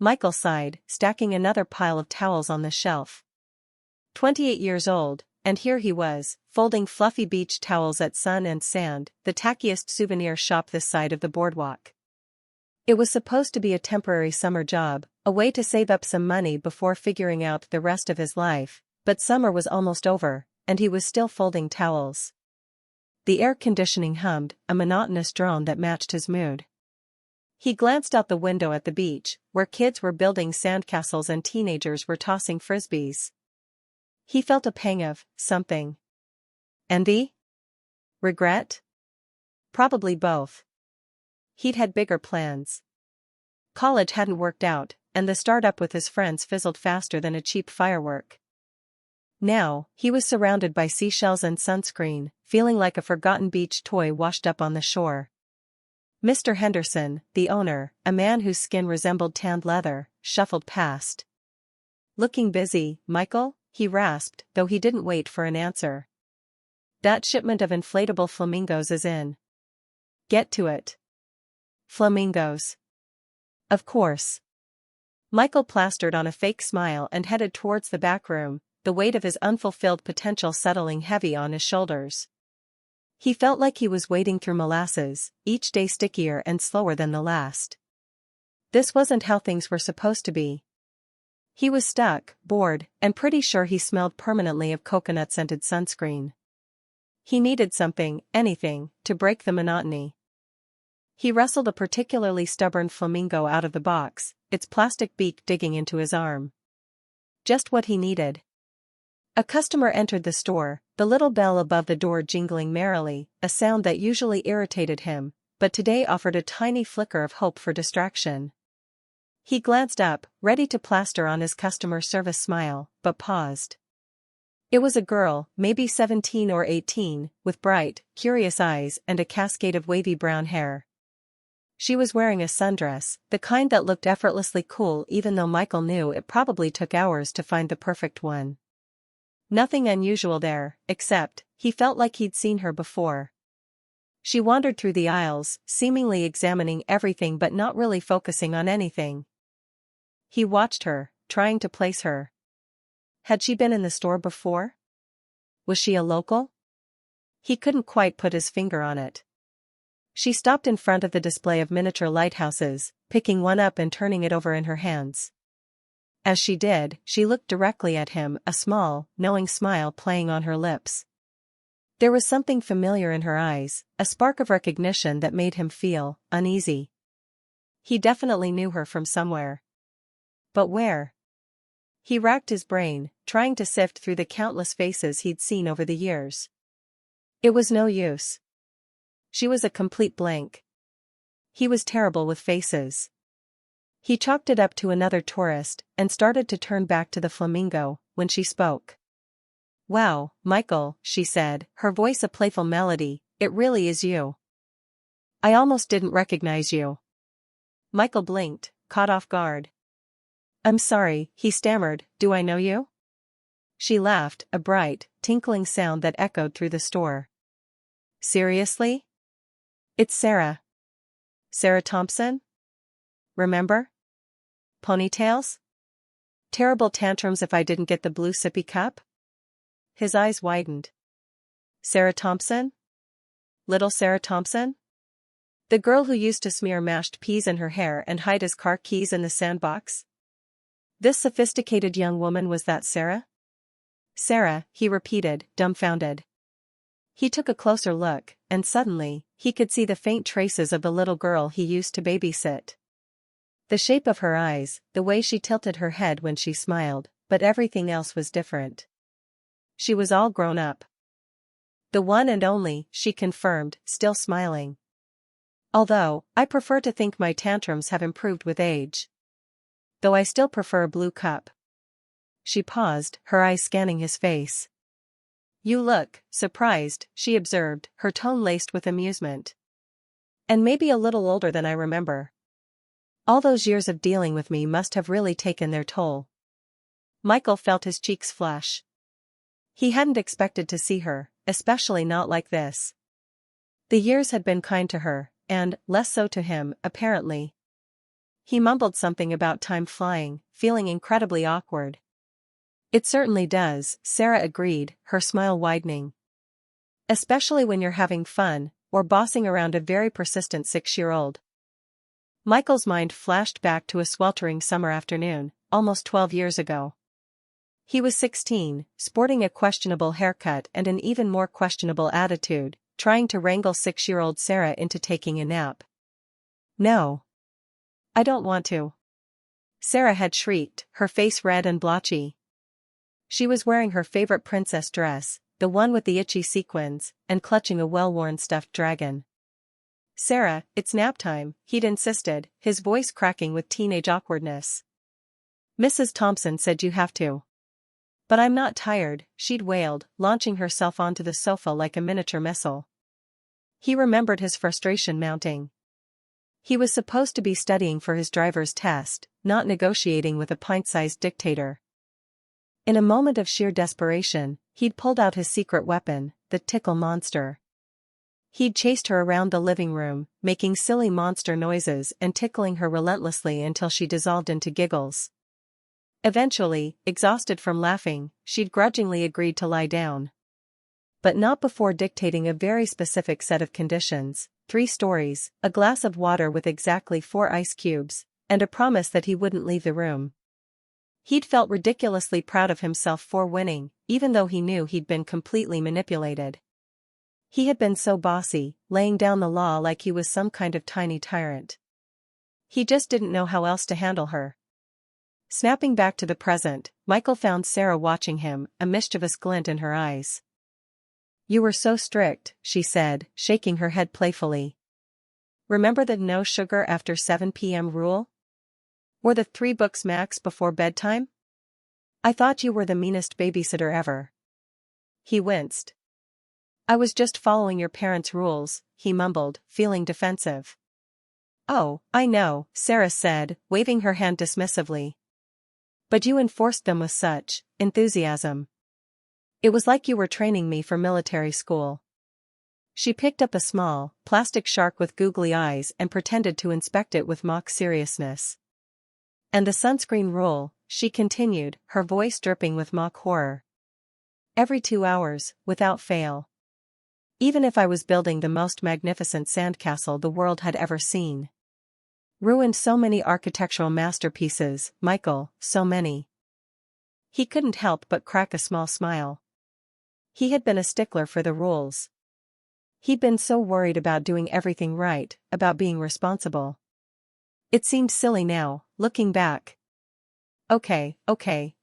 Michael sighed, stacking another pile of towels on the shelf. 28 years old, and here he was, folding fluffy beach towels at Sun and Sand, the tackiest souvenir shop this side of the boardwalk. It was supposed to be a temporary summer job, a way to save up some money before figuring out the rest of his life, but summer was almost over, and he was still folding towels. The air conditioning hummed, a monotonous drone that matched his mood. He glanced out the window at the beach, where kids were building sandcastles and teenagers were tossing frisbees. He felt a pang of something. Envy? Regret? Probably both. He'd had bigger plans. College hadn't worked out, and the startup with his friends fizzled faster than a cheap firework. Now, he was surrounded by seashells and sunscreen, feeling like a forgotten beach toy washed up on the shore. Mr. Henderson, the owner, a man whose skin resembled tanned leather, shuffled past. "Looking busy, Michael?" he rasped, though he didn't wait for an answer. "That shipment of inflatable flamingos is in. Get to it." Flamingos. Of course. Michael plastered on a fake smile and headed towards the back room, the weight of his unfulfilled potential settling heavy on his shoulders. He felt like he was wading through molasses, each day stickier and slower than the last. This wasn't how things were supposed to be. He was stuck, bored, and pretty sure he smelled permanently of coconut-scented sunscreen. He needed something, anything, to break the monotony. He wrestled a particularly stubborn flamingo out of the box, its plastic beak digging into his arm. Just what he needed. A customer entered the store, the little bell above the door jingling merrily, a sound that usually irritated him, but today offered a tiny flicker of hope for distraction. He glanced up, ready to plaster on his customer service smile, but paused. It was a girl, maybe 17 or 18, with bright, curious eyes and a cascade of wavy brown hair. She was wearing a sundress, the kind that looked effortlessly cool even though Michael knew it probably took hours to find the perfect one. Nothing unusual there, except, he felt like he'd seen her before. She wandered through the aisles, seemingly examining everything but not really focusing on anything. He watched her, trying to place her. Had she been in the store before? Was she a local? He couldn't quite put his finger on it. She stopped in front of the display of miniature lighthouses, picking one up and turning it over in her hands. As she did, she looked directly at him, a small, knowing smile playing on her lips. There was something familiar in her eyes, a spark of recognition that made him feel uneasy. He definitely knew her from somewhere. But where? He racked his brain, trying to sift through the countless faces he'd seen over the years. It was no use. She was a complete blank. He was terrible with faces. He chalked it up to another tourist, and started to turn back to the flamingo, when she spoke. "Wow, Michael," she said, her voice a playful melody, "it really is you. I almost didn't recognize you." Michael blinked, caught off guard. "I'm sorry," he stammered, "do I know you?" She laughed, a bright, tinkling sound that echoed through the store. "Seriously? It's Sarah. Sarah Thompson? Remember? Ponytails? Terrible tantrums if I didn't get the blue sippy cup?" His eyes widened. "Sarah Thompson? Little Sarah Thompson? The girl who used to smear mashed peas in her hair and hide his car keys in the sandbox?" This sophisticated young woman was that Sarah? "Sarah," he repeated, dumbfounded. He took a closer look, and suddenly, he could see the faint traces of the little girl he used to babysit. The shape of her eyes, the way she tilted her head when she smiled, but everything else was different. She was all grown up. "The one and only," she confirmed, still smiling. "Although, I prefer to think my tantrums have improved with age. Though I still prefer a blue cup." She paused, her eyes scanning his face. "You look surprised," she observed, her tone laced with amusement. "And maybe a little older than I remember. All those years of dealing with me must have really taken their toll." Michael felt his cheeks flush. He hadn't expected to see her, especially not like this. The years had been kind to her, and less so to him, apparently. He mumbled something about time flying, feeling incredibly awkward. It certainly does, Sarah agreed, her smile widening. Especially when you're having fun, or bossing around a very persistent 6-year-old. Michael's mind flashed back to a sweltering summer afternoon, almost 12 years ago. He was 16, sporting a questionable haircut and an even more questionable attitude, trying to wrangle 6-year-old Sarah into taking a nap. No. I don't want to. Sarah had shrieked, her face red and blotchy. She was wearing her favorite princess dress, the one with the itchy sequins, and clutching a well-worn stuffed dragon. Sarah, it's nap time, he'd insisted, his voice cracking with teenage awkwardness. Mrs. Thompson said you have to. But I'm not tired, she'd wailed, launching herself onto the sofa like a miniature missile. He remembered his frustration mounting. He was supposed to be studying for his driver's test, not negotiating with a pint-sized dictator. In a moment of sheer desperation, he'd pulled out his secret weapon, the tickle monster. He'd chased her around the living room, making silly monster noises and tickling her relentlessly until she dissolved into giggles. Eventually, exhausted from laughing, she'd grudgingly agreed to lie down. But not before dictating a very specific set of conditions: 3 stories, a glass of water with exactly 4 ice cubes, and a promise that he wouldn't leave the room. He'd felt ridiculously proud of himself for winning, even though he knew he'd been completely manipulated. He had been so bossy, laying down the law like he was some kind of tiny tyrant. He just didn't know how else to handle her. Snapping back to the present, Michael found Sarah watching him, a mischievous glint in her eyes. You were so strict, she said, shaking her head playfully. Remember the no sugar after 7 p.m. rule? Or the 3 books max before bedtime? I thought you were the meanest babysitter ever. He winced. I was just following your parents' rules, he mumbled, feeling defensive. Oh, I know, Sarah said, waving her hand dismissively. But you enforced them with such enthusiasm. It was like you were training me for military school. She picked up a small, plastic shark with googly eyes and pretended to inspect it with mock seriousness. And the sunscreen rule, she continued, her voice dripping with mock horror. Every 2 hours, without fail. Even if I was building the most magnificent sandcastle the world had ever seen. Ruined so many architectural masterpieces, Michael, so many. He couldn't help but crack a small smile. He had been a stickler for the rules. He'd been so worried about doing everything right, about being responsible. It seemed silly now, looking back. Okay,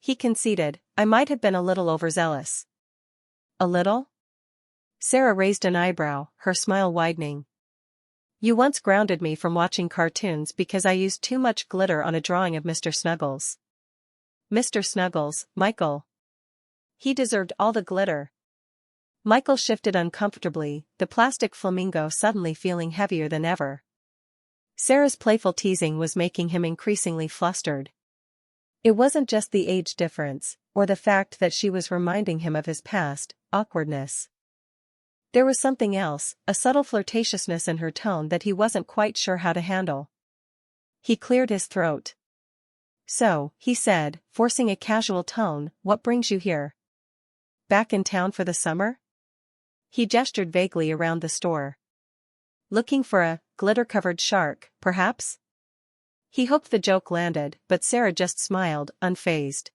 he conceded, I might have been a little overzealous. A little? Sarah raised an eyebrow, her smile widening. You once grounded me from watching cartoons because I used too much glitter on a drawing of Mr. Snuggles. Mr. Snuggles, Michael. He deserved all the glitter. Michael shifted uncomfortably, the plastic flamingo suddenly feeling heavier than ever. Sarah's playful teasing was making him increasingly flustered. It wasn't just the age difference, or the fact that she was reminding him of his past awkwardness. There was something else, a subtle flirtatiousness in her tone that he wasn't quite sure how to handle. He cleared his throat. So, he said, forcing a casual tone, what brings you here? Back in town for the summer? He gestured vaguely around the store. Looking for a glitter-covered shark, perhaps? He hoped the joke landed, but Sarah just smiled, unfazed.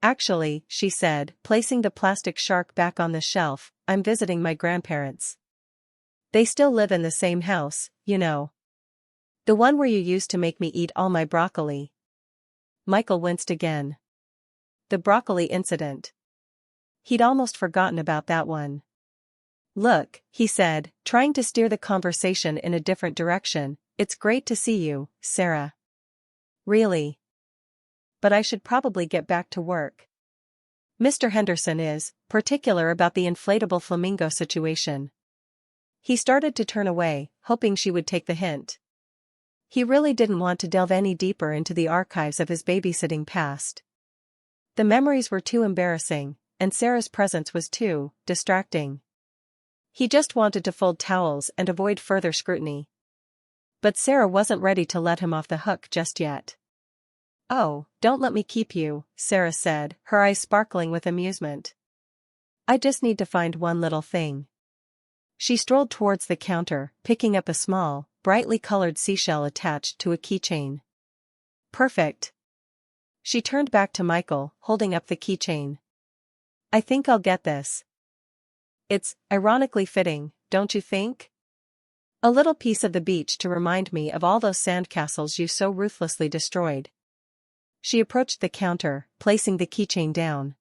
Actually, she said, placing the plastic shark back on the shelf, I'm visiting my grandparents. They still live in the same house, you know. The one where you used to make me eat all my broccoli. Michael winced again. The broccoli incident. He'd almost forgotten about that one. Look, he said, trying to steer the conversation in a different direction, it's great to see you, Sarah. Really? But I should probably get back to work. Mr. Henderson is particular about the inflatable flamingo situation. He started to turn away, hoping she would take the hint. He really didn't want to delve any deeper into the archives of his babysitting past. The memories were too embarrassing, and Sarah's presence was too distracting. He just wanted to fold towels and avoid further scrutiny. But Sarah wasn't ready to let him off the hook just yet. "Oh, don't let me keep you," Sarah said, her eyes sparkling with amusement. "I just need to find one little thing." She strolled towards the counter, picking up a small, brightly colored seashell attached to a keychain. "Perfect." She turned back to Michael, holding up the keychain. "I think I'll get this. It's ironically fitting, don't you think? A little piece of the beach to remind me of all those sandcastles you so ruthlessly destroyed." She approached the counter, placing the keychain down.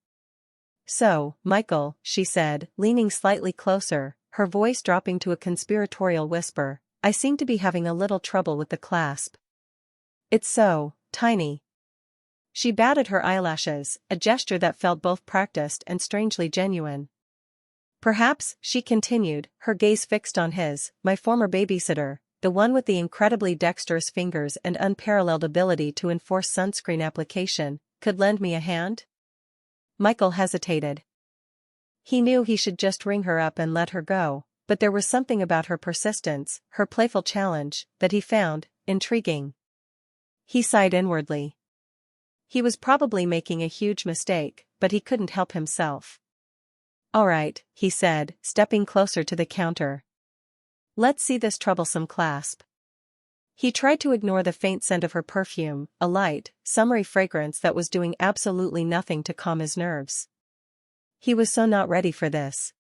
"So, Michael," she said, leaning slightly closer, her voice dropping to a conspiratorial whisper, "I seem to be having a little trouble with the clasp. It's so tiny." She batted her eyelashes, a gesture that felt both practiced and strangely genuine. "Perhaps," she continued, her gaze fixed on his, "my former babysitter, the one with the incredibly dexterous fingers and unparalleled ability to enforce sunscreen application, could lend me a hand?" Michael hesitated. He knew he should just ring her up and let her go, but there was something about her persistence, her playful challenge, that he found intriguing. He sighed inwardly. He was probably making a huge mistake, but he couldn't help himself. "All right," he said, stepping closer to the counter. "Let's see this troublesome clasp." He tried to ignore the faint scent of her perfume, a light, summery fragrance that was doing absolutely nothing to calm his nerves. He was so not ready for this.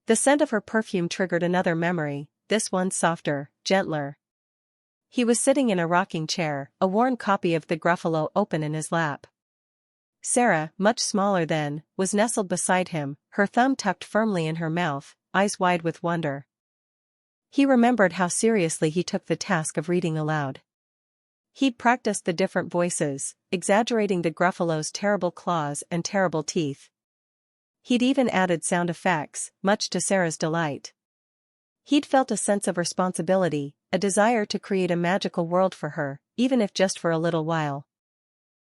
The scent of her perfume triggered another memory, this one softer, gentler. He was sitting in a rocking chair, a worn copy of the Gruffalo open in his lap. Sarah, much smaller than, was nestled beside him, her thumb tucked firmly in her mouth, eyes wide with wonder. He remembered how seriously he took the task of reading aloud. He'd practiced the different voices, exaggerating the Gruffalo's terrible claws and terrible teeth. He'd even added sound effects, much to Sarah's delight. He'd felt a sense of responsibility, a desire to create a magical world for her, even if just for a little while.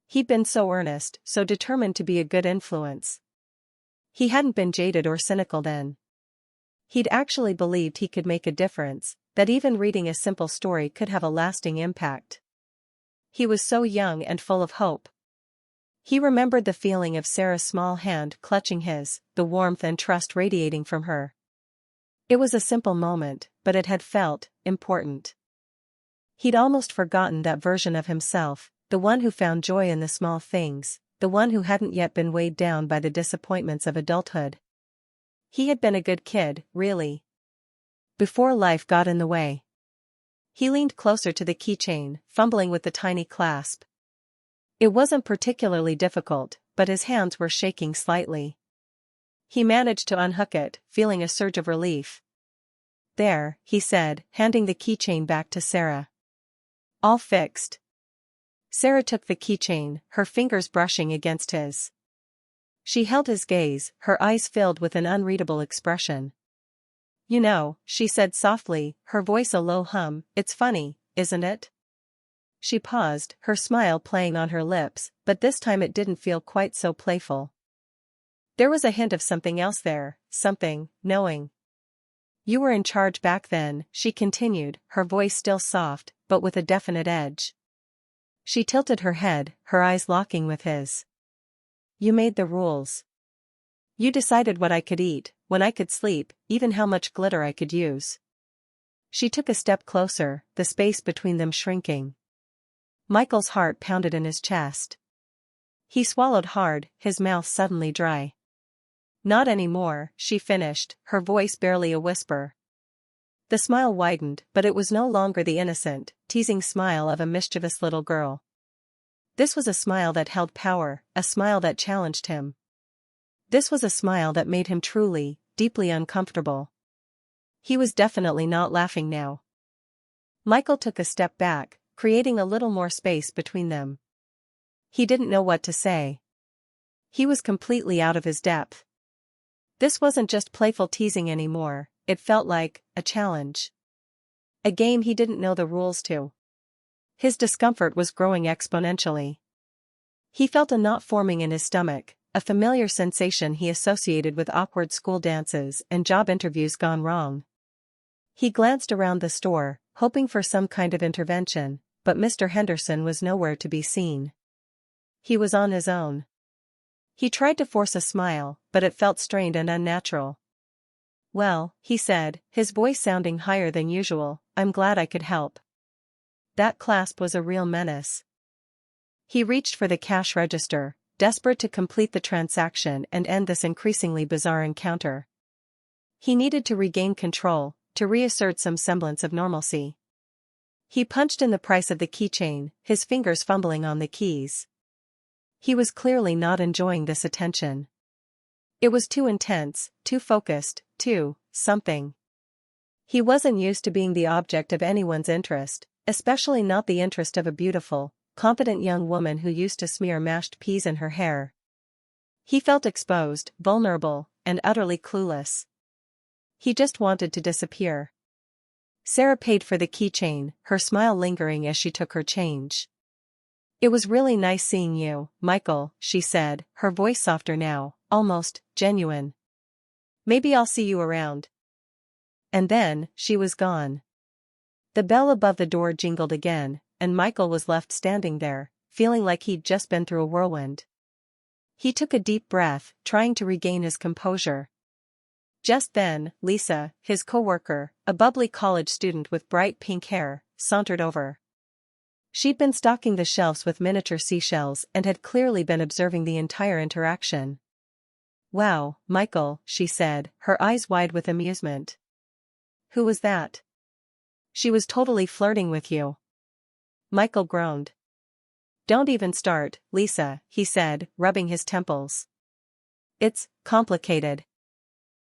He'd been so earnest, so determined to be a good influence. He hadn't been jaded or cynical then. He'd actually believed he could make a difference, that even reading a simple story could have a lasting impact. He was so young and full of hope. He remembered the feeling of Sarah's small hand clutching his, the warmth and trust radiating from her. It was a simple moment, but it had felt important. He'd almost forgotten that version of himself, the one who found joy in the small things, the one who hadn't yet been weighed down by the disappointments of adulthood. He had been a good kid, really. Before life got in the way. He leaned closer to the keychain, fumbling with the tiny clasp. It wasn't particularly difficult, but his hands were shaking slightly. He managed to unhook it, feeling a surge of relief. "There," he said, handing the keychain back to Sarah. "All fixed." Sarah took the keychain, her fingers brushing against his. She held his gaze, her eyes filled with an unreadable expression. "You know," she said softly, her voice a low hum, "it's funny, isn't it?" She paused, her smile playing on her lips, but this time it didn't feel quite so playful. There was a hint of something else there, something knowing. "You were in charge back then," she continued, her voice still soft, but with a definite edge. She tilted her head, her eyes locking with his. "You made the rules. You decided what I could eat, when I could sleep, even how much glitter I could use." She took a step closer, the space between them shrinking. Michael's heart pounded in his chest. He swallowed hard, his mouth suddenly dry. "Not anymore," she finished, her voice barely a whisper. The smile widened, but it was no longer the innocent, teasing smile of a mischievous little girl. This was a smile that held power, a smile that challenged him. This was a smile that made him truly, deeply uncomfortable. He was definitely not laughing now. Michael took a step back, creating a little more space between them. He didn't know what to say. He was completely out of his depth. This wasn't just playful teasing anymore, it felt like a challenge. A game he didn't know the rules to. His discomfort was growing exponentially. He felt a knot forming in his stomach, a familiar sensation he associated with awkward school dances and job interviews gone wrong. He glanced around the store, hoping for some kind of intervention, but Mr. Henderson was nowhere to be seen. He was on his own. He tried to force a smile, but it felt strained and unnatural. "Well," he said, his voice sounding higher than usual, "I'm glad I could help." That clasp was a real menace. He reached for the cash register, desperate to complete the transaction and end this increasingly bizarre encounter. He needed to regain control, to reassert some semblance of normalcy. He punched in the price of the keychain, his fingers fumbling on the keys. He was clearly not enjoying this attention. It was too intense, too focused, too something. He wasn't used to being the object of anyone's interest, especially not the interest of a beautiful, competent young woman who used to smear mashed peas in her hair. He felt exposed, vulnerable, and utterly clueless. He just wanted to disappear. Sarah paid for the keychain, her smile lingering as she took her change. "It was really nice seeing you, Michael," she said, her voice softer now, almost genuine. "Maybe I'll see you around." And then, she was gone. The bell above the door jingled again, and Michael was left standing there, feeling like he'd just been through a whirlwind. He took a deep breath, trying to regain his composure. Just then, Lisa, his coworker, a bubbly college student with bright pink hair, sauntered over. She'd been stocking the shelves with miniature seashells and had clearly been observing the entire interaction. "Wow, Michael," she said, her eyes wide with amusement. "Who was that?" "She was totally flirting with you." Michael groaned. "Don't even start, Lisa," he said, rubbing his temples. "It's complicated."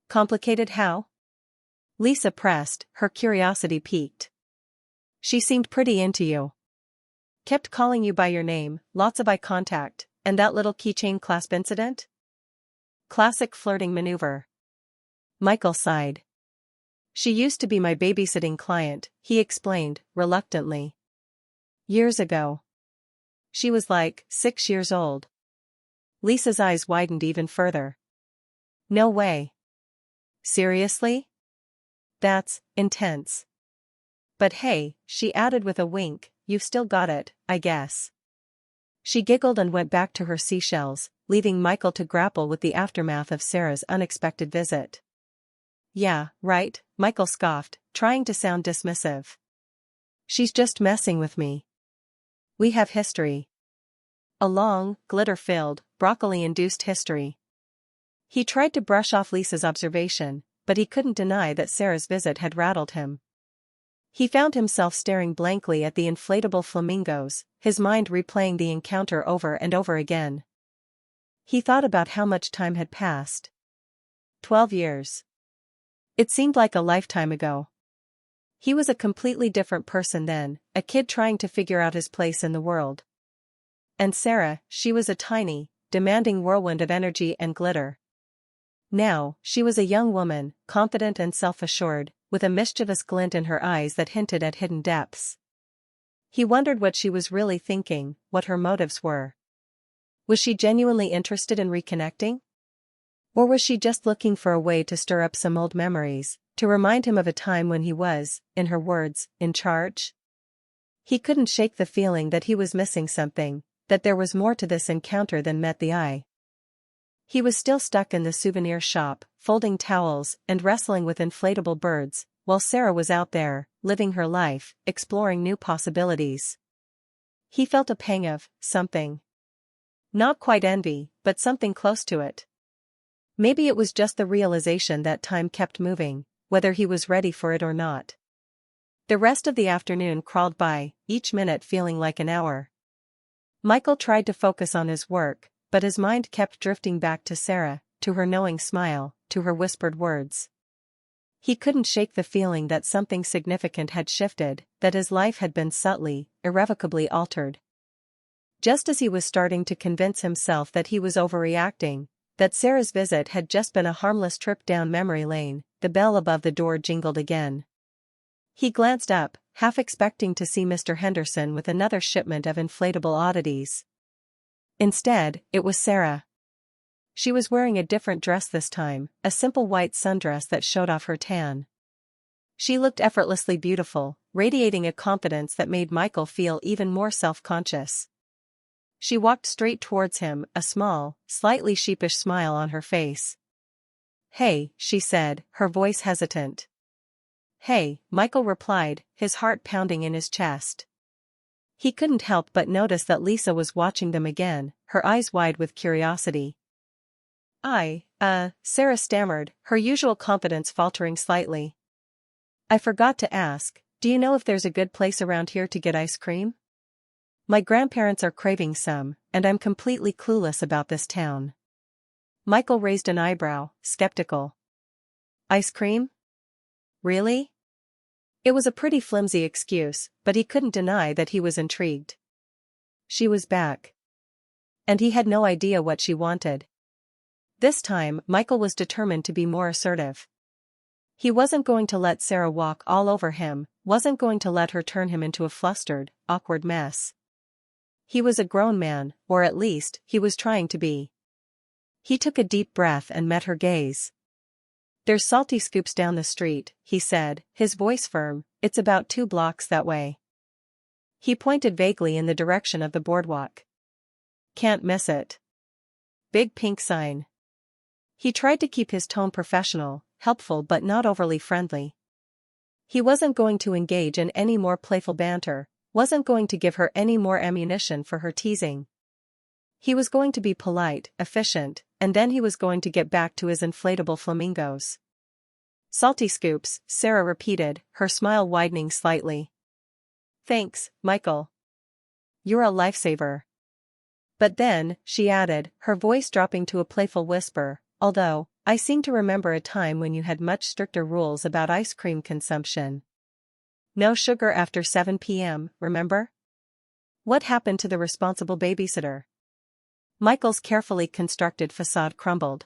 "Complicated how?" Lisa pressed, her curiosity piqued. "She seemed pretty into you. Kept calling you by your name, lots of eye contact, and that little keychain clasp incident? Classic flirting maneuver." Michael sighed. "She used to be my babysitting client," he explained, reluctantly. "Years ago. She was like 6 years old." Lisa's eyes widened even further. "No way. Seriously? That's intense. But hey," she added with a wink, "you've still got it, I guess." She giggled and went back to her seashells, leaving Michael to grapple with the aftermath of Sarah's unexpected visit. "Yeah, right," Michael scoffed, trying to sound dismissive. "She's just messing with me. We have history. A long, glitter-filled, broccoli-induced history." He tried to brush off Lisa's observation, but he couldn't deny that Sarah's visit had rattled him. He found himself staring blankly at the inflatable flamingos, his mind replaying the encounter over and over again. He thought about how much time had passed. 12 years. It seemed like a lifetime ago. He was a completely different person then, a kid trying to figure out his place in the world. And Sarah, she was a tiny, demanding whirlwind of energy and glitter. Now, she was a young woman, confident and self-assured, with a mischievous glint in her eyes that hinted at hidden depths. He wondered what she was really thinking, what her motives were. Was she genuinely interested in reconnecting? Or was she just looking for a way to stir up some old memories, to remind him of a time when he was, in her words, in charge? He couldn't shake the feeling that he was missing something, that there was more to this encounter than met the eye. He was still stuck in the souvenir shop, folding towels and wrestling with inflatable birds, while Sarah was out there, living her life, exploring new possibilities. He felt a pang of something. Not quite envy, but something close to it. Maybe it was just the realization that time kept moving, whether he was ready for it or not. The rest of the afternoon crawled by, each minute feeling like an hour. Michael tried to focus on his work, but his mind kept drifting back to Sarah, to her knowing smile, to her whispered words. He couldn't shake the feeling that something significant had shifted, that his life had been subtly, irrevocably altered. Just as he was starting to convince himself that he was overreacting, that Sarah's visit had just been a harmless trip down memory lane, the bell above the door jingled again. He glanced up, half expecting to see Mr. Henderson with another shipment of inflatable oddities. Instead, it was Sarah. She was wearing a different dress this time, a simple white sundress that showed off her tan. She looked effortlessly beautiful, radiating a confidence that made Michael feel even more self-conscious. She walked straight towards him, a small, slightly sheepish smile on her face. "Hey," she said, her voice hesitant. "Hey," Michael replied, his heart pounding in his chest. He couldn't help but notice that Lisa was watching them again, her eyes wide with curiosity. Sarah stammered, her usual confidence faltering slightly. "I forgot to ask, do you know if there's a good place around here to get ice cream? My grandparents are craving some, and I'm completely clueless about this town." Michael raised an eyebrow, skeptical. "Ice cream? Really?" It was a pretty flimsy excuse, but he couldn't deny that he was intrigued. She was back. And he had no idea what she wanted. This time, Michael was determined to be more assertive. He wasn't going to let Sarah walk all over him, wasn't going to let her turn him into a flustered, awkward mess. He was a grown man, or at least, he was trying to be. He took a deep breath and met her gaze. "There's Salty Scoops down the street," he said, his voice firm. "It's about 2 blocks that way." He pointed vaguely in the direction of the boardwalk. "Can't miss it. Big pink sign." He tried to keep his tone professional, helpful but not overly friendly. He wasn't going to engage in any more playful banter, wasn't going to give her any more ammunition for her teasing. He was going to be polite, efficient, and then he was going to get back to his inflatable flamingos. "Salty Scoops," Sarah repeated, her smile widening slightly. "Thanks, Michael. You're a lifesaver." But then, she added, her voice dropping to a playful whisper, "although, I seem to remember a time when you had much stricter rules about ice cream consumption. No sugar after 7 p.m., remember? What happened to the responsible babysitter?" Michael's carefully constructed facade crumbled.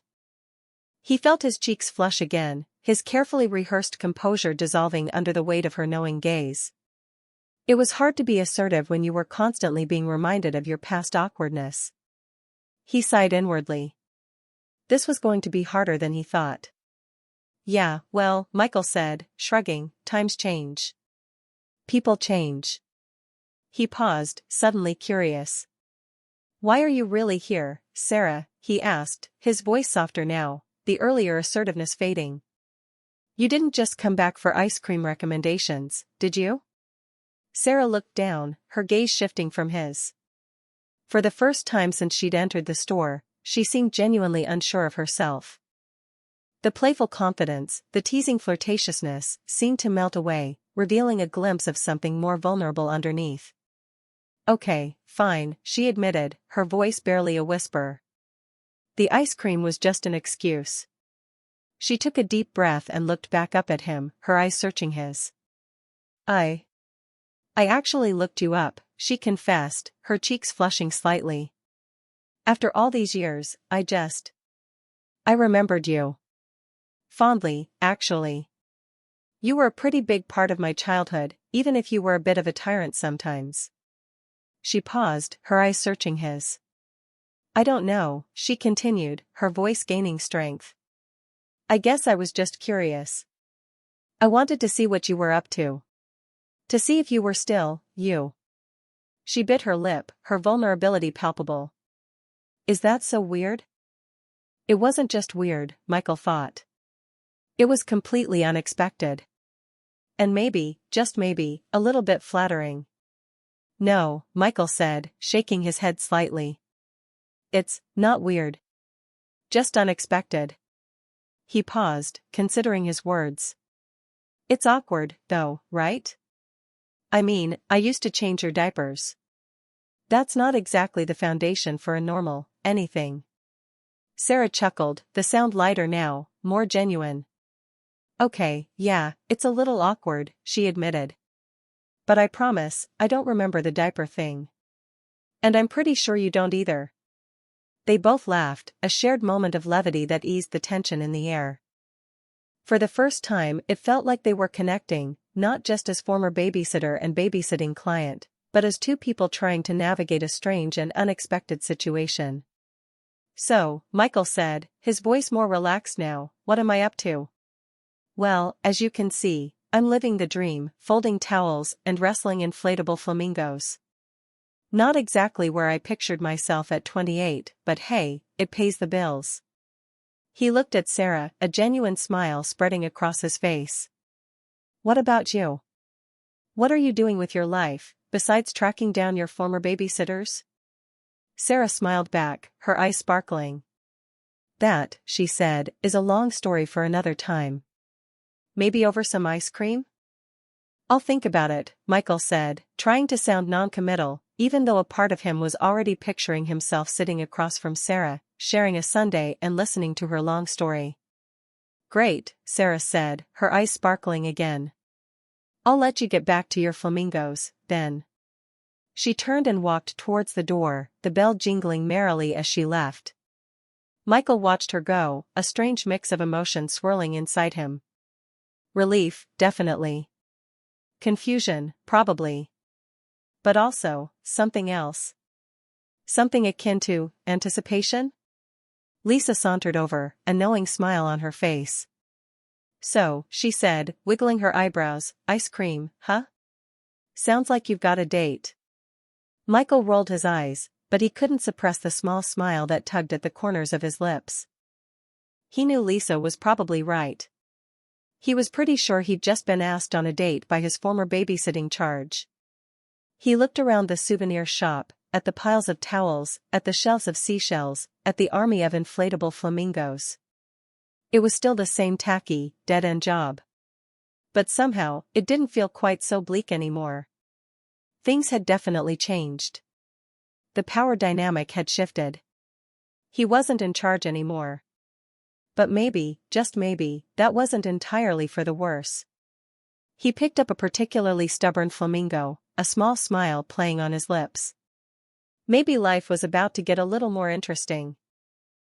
He felt his cheeks flush again, his carefully rehearsed composure dissolving under the weight of her knowing gaze. It was hard to be assertive when you were constantly being reminded of your past awkwardness. He sighed inwardly. This was going to be harder than he thought. "Yeah, well," Michael said, shrugging, "times change. People change." He paused, suddenly curious. "Why are you really here, Sarah?" he asked, his voice softer now, the earlier assertiveness fading. "You didn't just come back for ice cream recommendations, did you?" Sarah looked down, her gaze shifting from his. For the first time since she'd entered the store, she seemed genuinely unsure of herself. The playful confidence, the teasing flirtatiousness, seemed to melt away, revealing a glimpse of something more vulnerable underneath. "Okay, fine," she admitted, her voice barely a whisper. The ice cream was just an excuse. She took a deep breath and looked back up at him, her eyes searching his. I actually looked you up," she confessed, her cheeks flushing slightly. "After all these years, I remembered you. Fondly, actually. You were a pretty big part of my childhood, even if you were a bit of a tyrant sometimes." She paused, her eyes searching his. "I don't know," she continued, her voice gaining strength. "I guess I was just curious. I wanted to see what you were up to. To see if you were still, you." She bit her lip, her vulnerability palpable. "Is that so weird?" It wasn't just weird, Michael thought. It was completely unexpected. And maybe, just maybe, a little bit flattering. "No," Michael said, shaking his head slightly. "It's not weird. Just unexpected." He paused, considering his words. "It's awkward, though, right? I mean, I used to change your diapers. That's not exactly the foundation for a normal anything." Sarah chuckled, the sound lighter now, more genuine. "Okay, yeah, it's a little awkward," she admitted. "But I promise, I don't remember the diaper thing. And I'm pretty sure you don't either." They both laughed, a shared moment of levity that eased the tension in the air. For the first time, it felt like they were connecting, not just as former babysitter and babysitting client, but as two people trying to navigate a strange and unexpected situation. "So," Michael said, his voice more relaxed now, "what am I up to?" "Well, as you can see, I'm living the dream, folding towels and wrestling inflatable flamingos. Not exactly where I pictured myself at 28, but hey, it pays the bills. He looked at Sarah, a genuine smile spreading across his face. What about you? What are you doing with your life, besides tracking down your former babysitters? Sarah smiled back, her eyes sparkling. That, she said, is a long story for another time. Maybe over some ice cream? I'll think about it, Michael said, trying to sound non-committal, even though a part of him was already picturing himself sitting across from Sarah, sharing a sundae and listening to her long story. Great, Sarah said, her eyes sparkling again. I'll let you get back to your flamingos, then. She turned and walked towards the door, the bell jingling merrily as she left. Michael watched her go, a strange mix of emotion swirling inside him. Relief, definitely. Confusion, probably. But also, something else. Something akin to anticipation? Lisa sauntered over, a knowing smile on her face. So, she said, wiggling her eyebrows, ice cream, huh? Sounds like you've got a date. Michael rolled his eyes, but he couldn't suppress the small smile that tugged at the corners of his lips. He knew Lisa was probably right. He was pretty sure he'd just been asked on a date by his former babysitting charge. He looked around the souvenir shop, at the piles of towels, at the shelves of seashells, at the army of inflatable flamingos. It was still the same tacky, dead-end job. But somehow, it didn't feel quite so bleak anymore. Things had definitely changed. The power dynamic had shifted. He wasn't in charge anymore. But maybe, just maybe, that wasn't entirely for the worse. He picked up a particularly stubborn flamingo, a small smile playing on his lips. Maybe life was about to get a little more interesting.